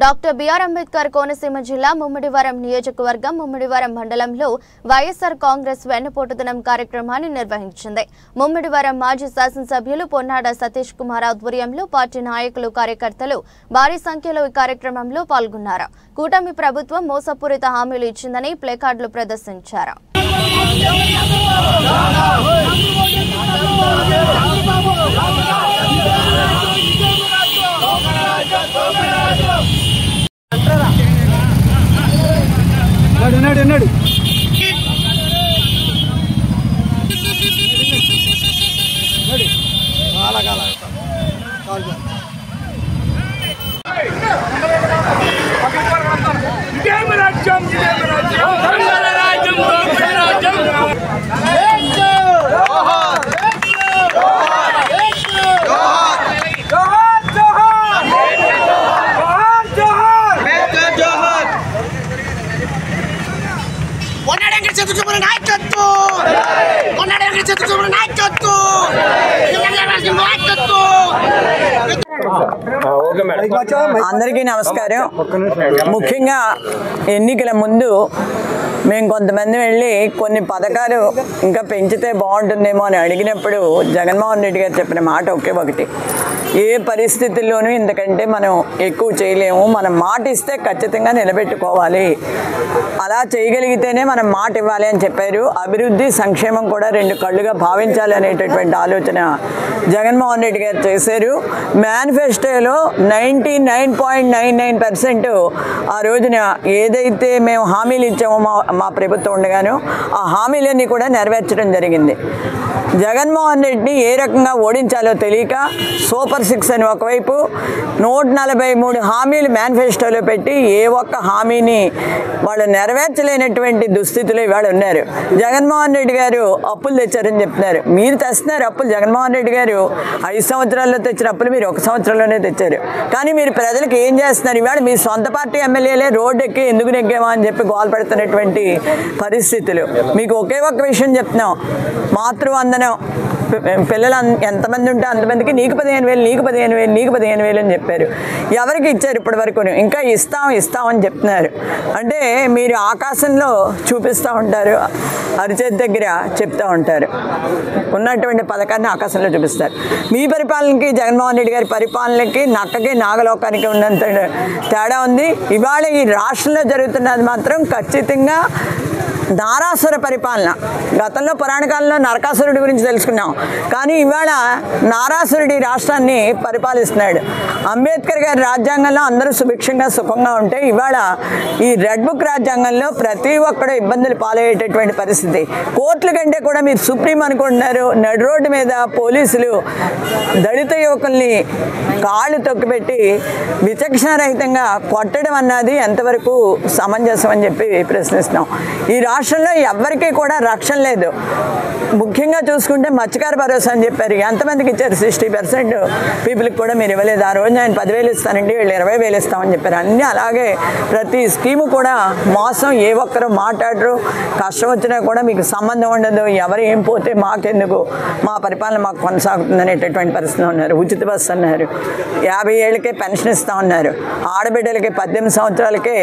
Doctor BR Ambedkar Konaseema జిల్లా ముమ్మిడివరం నియోజకవర్గం ముమ్మిడివరం మండలంలో వైఎస్ఆర్ కాంగ్రెస్ వెన్నుపోటుదనం కార్యక్రమాన్ని నిర్వహించింది. ముమ్మిడివరం మాజీ శాసనసభ్యులు పొన్నాడ సతీష్ కుమార్ ఆధ్వర్యంలో పార్టీ నాయకులు కార్యకర్తలు భారీ సంఖ్యలో ఈ కార్యక్రమంలో పాల్గొన్నారు. కూటమి ప్రభుత్వం మోసపూరిత హామీలు ఇచ్చిందని ప్లేకార్డులు ప్రదర్శించారు. అందరికీ నమస్కారం. ముఖ్యంగా ఎన్నికల ముందు మేము కొంతమంది వెళ్ళి కొన్ని పథకాలు ఇంకా పెంచితే బాగుంటుందేమో అని అడిగినప్పుడు జగన్మోహన్ రెడ్డి గారు చెప్పిన మాట ఒకటి, ఏ పరిస్థితుల్లోనూ ఇంతకంటే మనం ఎక్కువ చేయలేము, మనం మాట ఇస్తే ఖచ్చితంగా నిలబెట్టుకోవాలి, అలా చేయగలిగితేనే మనం మాట ఇవ్వాలి అని చెప్పారు. అభివృద్ధి సంక్షేమం కూడా రెండు కళ్ళుగా భావించాలి అనేటటువంటి ఆలోచన జగన్మోహన్ రెడ్డి గారు చేశారు. మేనిఫెస్టోలో 99.99% ఆ రోజున ఏదైతే మేము హామీలు ఇచ్చామో మా ప్రభుత్వం ఉండగానో ఆ హామీలన్నీ కూడా నెరవేర్చడం జరిగింది. జగన్మోహన్ రెడ్డిని ఏ రకంగా ఓడించాలో తెలియక సూపర్ 6 అని ఒకవైపు 143 హామీలు మేనిఫెస్టోలో పెట్టి ఏ ఒక్క హామీని వాళ్ళు నెరవేర్చలేనటువంటి దుస్థితిలో ఇవాళ ఉన్నారు. జగన్మోహన్ రెడ్డి గారు అప్పులు తెచ్చారని చెప్తున్నారు. మీరు తెస్తున్నారు అప్పులు. జగన్మోహన్ రెడ్డి గారు 5 సంవత్సరాల్లో తెచ్చిన అప్పులు మీరు 1 సంవత్సరంలోనే తెచ్చారు. కానీ మీరు ప్రజలకు ఏం చేస్తున్నారు? ఇవాళ మీ సొంత పార్టీ ఎమ్మెల్యేలే రోడ్డు ఎక్కి ఎందుకు నెగ్గామా అని చెప్పి గోల్పడుతున్నటువంటి పరిస్థితులు. మీకు ఒకే ఒక్క విషయం చెప్తున్నాం, మాతృవందనం పిల్లలు ఎంతమంది ఉంటే అంతమందికి నీకు 15,000 నీకు 15,000 నీకు 15,000 అని చెప్పారు. ఎవరికి ఇచ్చారు ఇప్పటి వరకు? ఇంకా ఇస్తామని చెప్తున్నారు. అంటే మీరు ఆకాశంలో చూపిస్తూ ఉంటారు, అరిచేతి దగ్గర చెప్తూ ఉంటారు, ఉన్నటువంటి పథకాన్ని ఆకాశంలో చూపిస్తారు. మీ పరిపాలనకి జగన్మోహన్ రెడ్డి గారి పరిపాలనకి నక్కకి నాగలోకానికి ఉన్నంత తేడా ఉంది. ఇవాళ ఈ రాష్ట్రంలో జరుగుతున్నది మాత్రం ఖచ్చితంగా నారాసుర పరిపాలన. గతంలో పురాణకాలంలో నరకాసురుడి గురించి తెలుసుకున్నాం, కానీ ఇవాళ నారాసురుడి రాష్ట్రాన్ని పరిపాలిస్తున్నాడు. అంబేద్కర్ గారి రాజ్యాంగంలో అందరూ సుభిక్షంగా సుఖంగా ఉంటే ఇవాళ ఈ రెడ్ బుక్ రాజ్యాంగంలో ప్రతి ఒక్కడు ఇబ్బందులు పాలయ్యేటటువంటి పరిస్థితి. కోర్టుల కంటే కూడా మీరు సుప్రీం అనుకుంటున్నారు. నడి రోడ్డు మీద పోలీసులు దళిత యువకుల్ని కాళ్ళు తొక్కిపెట్టి విచక్షణారహితంగా కొట్టడం అన్నది ఎంతవరకు సమంజసం అని చెప్పి ప్రశ్నిస్తున్నాం. ఈ రాష్ట్రంలో ఎవరికీ కూడా రక్షణ లేదు. ముఖ్యంగా చూసుకుంటే మత్స్యకార భరోసా అని చెప్పారు. ఎంతమందికి ఇచ్చారు? 60% పీపుల్కి కూడా మీరు ఇవ్వలేదు. ఆ రోజు ఆయన 10,000 ఇస్తానండి, వీళ్ళు 20,000 ఇస్తామని చెప్పారు. అన్నీ అలాగే ప్రతి స్కీము కూడా మోసం. ఏ ఒక్కరు మాట్లాడరు. కష్టం వచ్చినా కూడా మీకు సంబంధం ఉండదు, ఎవరు ఏం పోతే మాకెందుకు, మా పరిపాలన మాకు కొనసాగుతుంది అనేటటువంటి పరిస్థితి ఉన్నారు. ఉచిత బస్సు అన్నారు, 50 ఏళ్ళకే పెన్షన్ ఇస్తా ఉన్నారు, ఆడబిడ్డలకి 18 సంవత్సరాలకే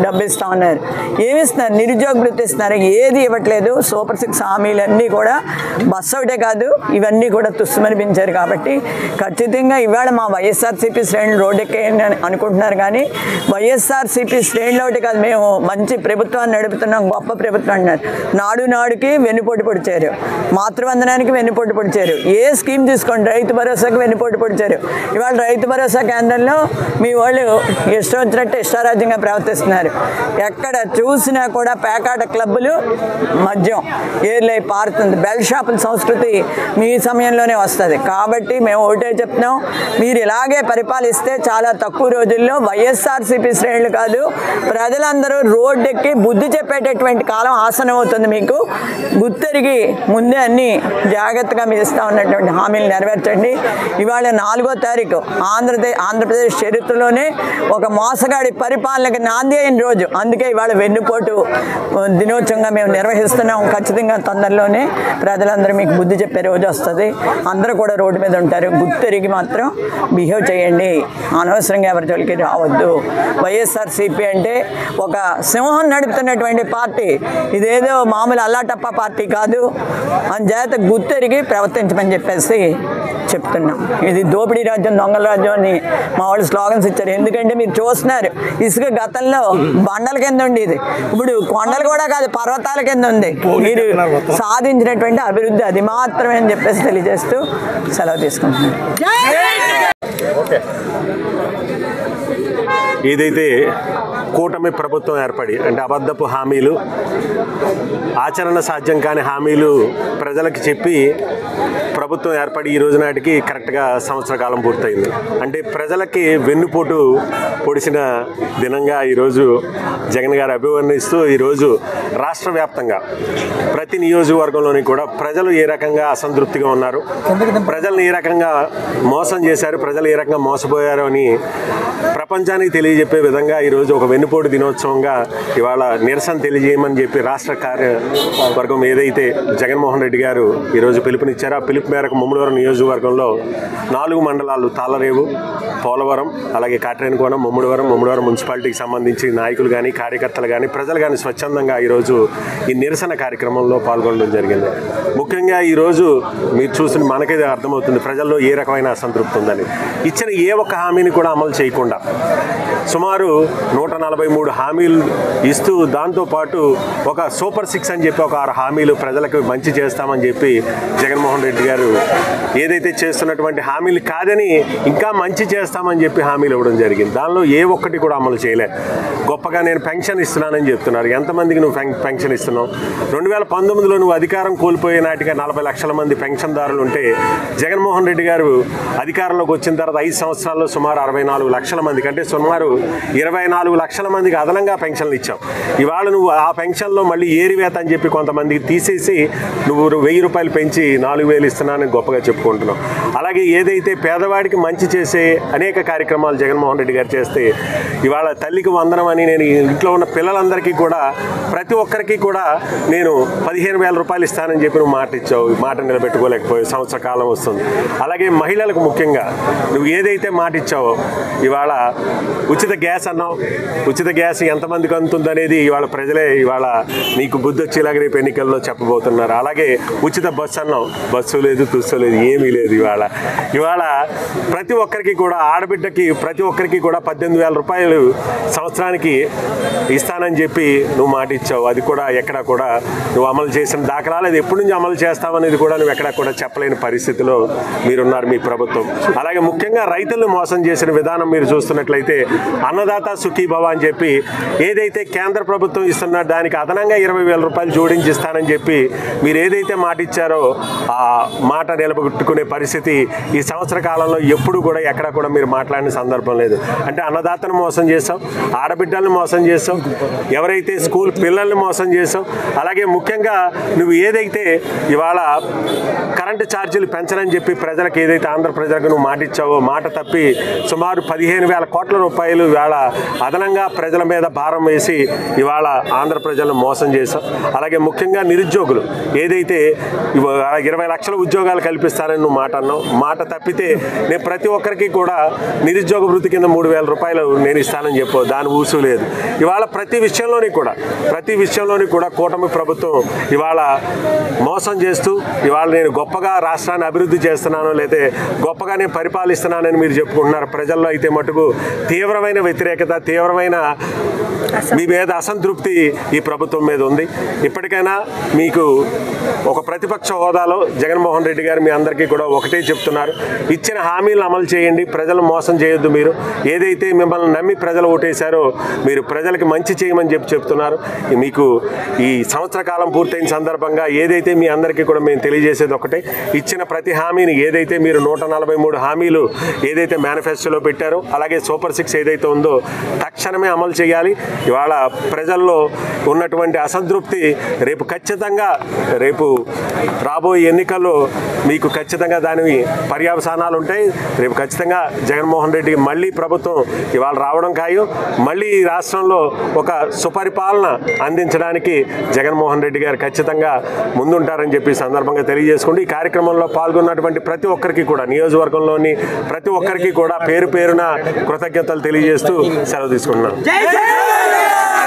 డబ్బు ఇస్తా ఉన్నారు. ఏమి ఇస్తున్నారు? నిరుద్యోగ వృత్తి ఇస్తున్నారు. ఏది ఇవ్వట్లేదు. సూపర్ 6 హామీలన్నీ కూడా బస్సు ఒకటే కాదు, ఇవన్నీ కూడా తుస్సుమనిపించారు. కాబట్టి ఖచ్చితంగా ఇవాళ మా వైఎస్ఆర్సీపీ శ్రేణులు రోడ్డెక్కేయని అనుకుంటున్నారు, కానీ వైఎస్ఆర్సీపీ శ్రేణులు ఒకటి కాదు, మేము మంచి ప్రభుత్వాన్ని నడుపుతున్నాం, గొప్ప ప్రభుత్వం అన్నారు. నాడుకి వెన్నుపోటు పొడిచారు, మాతృవందనానికి వెన్నుపోటు పొడిచారు. ఏ స్కీమ్ తీసుకోండి, రైతు భరోసాకి వెన్నుపోటు పొడిచారు. ఇవాళ రైతు భరోసా కేంద్రంలో మీ వాళ్ళు ఇష్టం వచ్చినట్టు ఇష్టారాజ్యంగా ప్రవర్తిస్తున్నారు. ఎక్కడ చూసినా కూడా పేకాట క్లబ్బులు, మద్యం ఏర్లై పారుతుంది. బెల్ షాపుల సంస్కృతి మీ సమయంలోనే వస్తుంది. కాబట్టి మేము ఒకటే చెప్తున్నాం, మీరు ఇలాగే పరిపాలిస్తే చాలా తక్కువ రోజుల్లో వైఎస్ఆర్సీపీ శ్రేణులు కాదు ప్రజలందరూ రోడ్డెక్కి బుద్ధి చెప్పేటటువంటి కాలం ఆసనం అవుతుంది. మీకు గుర్తెరిగి ముందే అన్ని జాగ్రత్తగా మీరు ఇస్తా ఉన్నటువంటి హామీలు నెరవేర్చండి. ఇవాళ 4వ తారీఖు ఆంధ్రప్రదేశ్ చరిత్రలోనే ఒక మోసగాడి పరిపాలనకి నాంది అయిన రోజు. అందుకే ఇవాళ వెన్నుపోటు దినోత్సవంగా మేము నిర్వహిస్తున్నాం. ఖచ్చితంగా తొందరలోనే ప్రజలందరూ మీకు బుద్ధి చెప్పే రోజు వస్తుంది. అందరూ కూడా రోడ్డు మీద ఉంటారు. గుర్తెరిగి మాత్రం బిహేవ్ చేయండి. అనవసరంగా ఎవరి జోలికి రావద్దు. వైఎస్ఆర్సీపీ అంటే ఒక సింహం నడుపుతున్నటువంటి పార్టీ, ఇదేదో మామూలు అల్లాటప్ప పార్టీ కాదు. అంచేత గుర్తెరిగి ప్రవర్తించమని చెప్పేసి చెప్తున్నాం. ఇది దోపిడీ రాజ్యం, దొంగల రాజ్యం అని మా వాళ్ళు స్లోగన్స్ ఇచ్చారు. ఎందుకంటే మీరు చూస్తున్నారు, ఇసుక గతంలో బండల కింద ఉండేది, ఇప్పుడు కొండలు కూడా కాదు పర్వతాల కింద ఉంది. మీరు సాధించినటువంటి అభివృద్ధి అది మాత్రమే అని చెప్పేసి తెలియజేస్తూ సెలవు తీసుకుంటున్నాను. ఏదైతే కూటమి ప్రభుత్వం ఏర్పడి అంటే అబద్ధపు హామీలు, ఆచరణ సాధ్యం కాని హామీలు ప్రజలకు చెప్పి ప్రభుత్వం ఏర్పడి ఈ రోజు నాటికి కరెక్ట్గా సంవత్సర కాలం పూర్తయింది. అంటే ప్రజలకి వెన్నుపోటు పొడిచిన దినంగా ఈరోజు జగన్ గారు అభివర్ణిస్తూ ఈరోజు రాష్ట్ర వ్యాప్తంగా ప్రతి నియోజకవర్గంలోని కూడా ప్రజలు ఏ రకంగా అసంతృప్తిగా ఉన్నారు, ప్రజలను ఏ రకంగా మోసం చేశారు, ప్రజలు ఏ రకంగా మోసపోయారు అని ప్రపంచానికి తెలియజెప్పే విధంగా ఈరోజు ఒక వెన్నుపోటు దినోత్సవంగా ఇవాళ నిరసన తెలియజేయమని చెప్పి రాష్ట్ర కార్యవర్గం ఏదైతే జగన్మోహన్ రెడ్డి గారు ఈరోజు పిలుపునిచ్చారో ఆ పిలుపు మేరకు ముమ్మడివరం నియోజకవర్గంలో 4 మండలాలు తాళరేవు, పోలవరం, అలాగే కాట్రేనికోన, ముమ్మడివరం మున్సిపాలిటీకి సంబంధించి నాయకులు కానీ కార్యకర్తలు కానీ ప్రజలు కానీ స్వచ్ఛందంగా ఈరోజు ఈ నిరసన కార్యక్రమంలో పాల్గొనడం జరిగింది. ముఖ్యంగా ఈరోజు మీరు చూసిన మనకే అర్థమవుతుంది ప్రజల్లో ఏ రకమైన అసంతృప్తి ఉందని. ఇచ్చిన ఏ ఒక్క హామీని కూడా అమలు చేయకుండా సుమారు 143 హామీలు ఇస్తూ దాంతోపాటు ఒక సూపర్ 6 అని చెప్పి ఒక 6 హామీలు ప్రజలకు మంచి చేస్తామని చెప్పి జగన్మోహన్ రెడ్డి గారు ఏదైతే చేస్తున్నటువంటి హామీలు కాదని ఇంకా మంచి చేస్తామని చెప్పి హామీలు ఇవ్వడం జరిగింది. దానిలో ఏ ఒక్కటి కూడా అమలు చేయలే. గొప్పగా నేను పెన్షన్ ఇస్తున్నానని చెప్తున్నారు. ఎంతమందికి నువ్వు పెన్షన్ ఇస్తున్నావు? 2019లో నువ్వు అధికారం కోల్పోయే నాటిగా 40 లక్షల మంది పెన్షన్దారులు ఉంటే జగన్మోహన్ రెడ్డి గారు అధికారంలోకి వచ్చిన తర్వాత 5 సంవత్సరాల్లో సుమారు 64 లక్షల మందికి అంటే సుమారు 24 లక్షల మందికి అదనంగా పెన్షన్లు ఇచ్చావు. ఇవాళ నువ్వు ఆ పెన్షన్లో మళ్ళీ ఏరివేత అని చెప్పి కొంతమందికి తీసేసి నువ్వు 1000 రూపాయలు పెంచి 4000 ఇస్తున్నానని గొప్పగా చెప్పుకుంటున్నావు. అలాగే ఏదైతే పేదవాడికి మంచి చేసే అనేక కార్యక్రమాలు జగన్మోహన్ రెడ్డి గారు చేస్తే ఇవాళ తల్లికి వందనం అని నేను ఇంట్లో ఉన్న పిల్లలందరికీ కూడా ప్రతి ఒక్కరికి కూడా నేను 15,000 రూపాయలు ఇస్తానని చెప్పి నువ్వు మాట ఇచ్చావు. మాట నిలబెట్టుకోలేకపోయావు. సంవత్సర కాలం వస్తుంది. అలాగే మహిళలకు ముఖ్యంగా నువ్వు ఏదైతే మాట ఇచ్చావో ఇవాళ ఉచిత గ్యాస్ అన్నావు. ఉచిత గ్యాస్ ఎంతమందికి అందుతుంది అనేది ఇవాళ ప్రజలే ఇవాళ నీకు బుద్ధి వచ్చేలాగా రేపు ఎన్నికల్లో చెప్పబోతున్నారు. అలాగే ఉచిత బస్సు అన్నావు. బస్సు లేదు, తుస్సు లేదు, ఏమీ లేదు. ఇవాళ ప్రతి ఒక్కరికి కూడా ఆడబిడ్డకి ప్రతి ఒక్కరికి కూడా 18,000 రూపాయలు సంవత్సరానికి ఇస్తానని చెప్పి నువ్వు మాట ఇచ్చావు. అది కూడా ఎక్కడ కూడా నువ్వు అమలు చేసిన దాఖలాలు, అది ఎప్పటి నుంచి అమలు చేస్తావనేది కూడా నువ్వు ఎక్కడ కూడా చెప్పలేని పరిస్థితిలో మీరున్నారు మీ ప్రభుత్వం. అలాగే ముఖ్యంగా రైతులను మోసం చేసిన విధానం మీరు చూస్తున్నట్లయితే అన్నదాత సుఖీభవ అని చెప్పి ఏదైతే కేంద్ర ప్రభుత్వం ఇస్తున్నా దానికి అదనంగా 20,000 రూపాయలు జోడించి ఇస్తానని చెప్పి మీరు ఏదైతే మాట ఇచ్చారో ఆ మాట నిలబెట్టుకునే పరిస్థితి ఈ సంవత్సర కాలంలో ఎప్పుడు కూడా ఎక్కడ కూడా మీరు మాట్లాడిన సందర్భం లేదు. అంటే అన్నదాతను మోసం చేసాం, ఆడబిడ్డలను మోసం చేసాం, ఎవరైతే స్కూల్ పిల్లల్ని మోసం చేసాం. అలాగే ముఖ్యంగా నువ్వు ఏదైతే ఇవాళ కరెంటు ఛార్జీలు పెంచనని చెప్పి ప్రజలకు ఏదైతే ఆంధ్ర ప్రజలకు నువ్వు మాట ఇచ్చావో మాట తప్పి సుమారు 15,000 కోట్ల రూపాయలు ఇవాళ అదనంగా ప్రజల మీద భారం వేసి ఇవాళ ఆంధ్ర ప్రజలను మోసం చేశాం. అలాగే ముఖ్యంగా నిరుద్యోగులు ఏదైతే 20 లక్షల ఉద్యోగాలు కల్పిస్తానని నువ్వు మాట అన్నావు. మాట తప్పితే నేను ప్రతి ఒక్కరికి కూడా నిరుద్యోగ వృత్తి కింద 3,000 రూపాయలు నేను ఇస్తానని చెప్పు. దాని ఊసు లేదు. ఇవాళ ప్రతి విషయంలోని కూడా కూటమి ప్రభుత్వం ఇవాళ మోసం చేస్తూ ఇవాళ నేను గొప్పగా రాష్ట్రాన్ని అభివృద్ధి చేస్తున్నాను లేదా గొప్పగా నేను పరిపాలిస్తున్నానని మీరు చెప్పుకుంటున్నారు. ప్రజల్లో అయితే మటుకు తీవ్రమైన వ్యతిరేకత, తీవ్రమైన మీ మీద అసంతృప్తి ఈ ప్రభుత్వం మీద ఉంది. ఇప్పటికైనా మీకు ఒక ప్రతిపక్ష హోదాలో జగన్మోహన్ రెడ్డి గారు మీ అందరికీ కూడా ఒకటే చెప్తున్నారు. ఇచ్చిన హామీలను అమలు చేయండి. ప్రజలు మోసం చేయొద్దు. మీరు ఏదైతే మిమ్మల్ని నమ్మి ప్రజలు ఓటేశారో మీరు ప్రజలకు మంచి చేయమని చెప్తున్నారు. మీకు ఈ సంవత్సర కాలం పూర్తయిన సందర్భంగా ఏదైతే మీ అందరికీ కూడా మేము తెలియజేసేది ఒకటే, ఇచ్చిన ప్రతి హామీని ఏదైతే మీరు 143 హామీలు ఏదైతే మేనిఫెస్టోలో పెట్టారో అలాగే సూపర్ 6 ఏదైతే ఏదైతే ఉందో తక్షణమే అమలు చేయాలి. ఇవాళ ప్రజల్లో ఉన్నటువంటి అసంతృప్తి రేపు ఖచ్చితంగా రాబోయే ఎన్నికల్లో మీకు ఖచ్చితంగా దాని పర్యవసానాలు ఉంటాయి. రేపు ఖచ్చితంగా జగన్మోహన్ రెడ్డికి మళ్ళీ ప్రభుత్వం ఇవాళ రావడం ఖాయం. మళ్ళీ ఈ రాష్ట్రంలో ఒక సుపరిపాలన అందించడానికి జగన్మోహన్ రెడ్డి గారు ఖచ్చితంగా ముందుంటారని చెప్పి సందర్భంగా తెలియజేసుకుంటూ ఈ కార్యక్రమంలో పాల్గొన్నటువంటి ప్రతి ఒక్కరికి కూడా, నియోజకవర్గంలోని ప్రతి ఒక్కరికి కూడా పేరు పేరున కృతజ్ఞతలు తెలియజేస్తూ సెలవు తీసుకుంటున్నాను.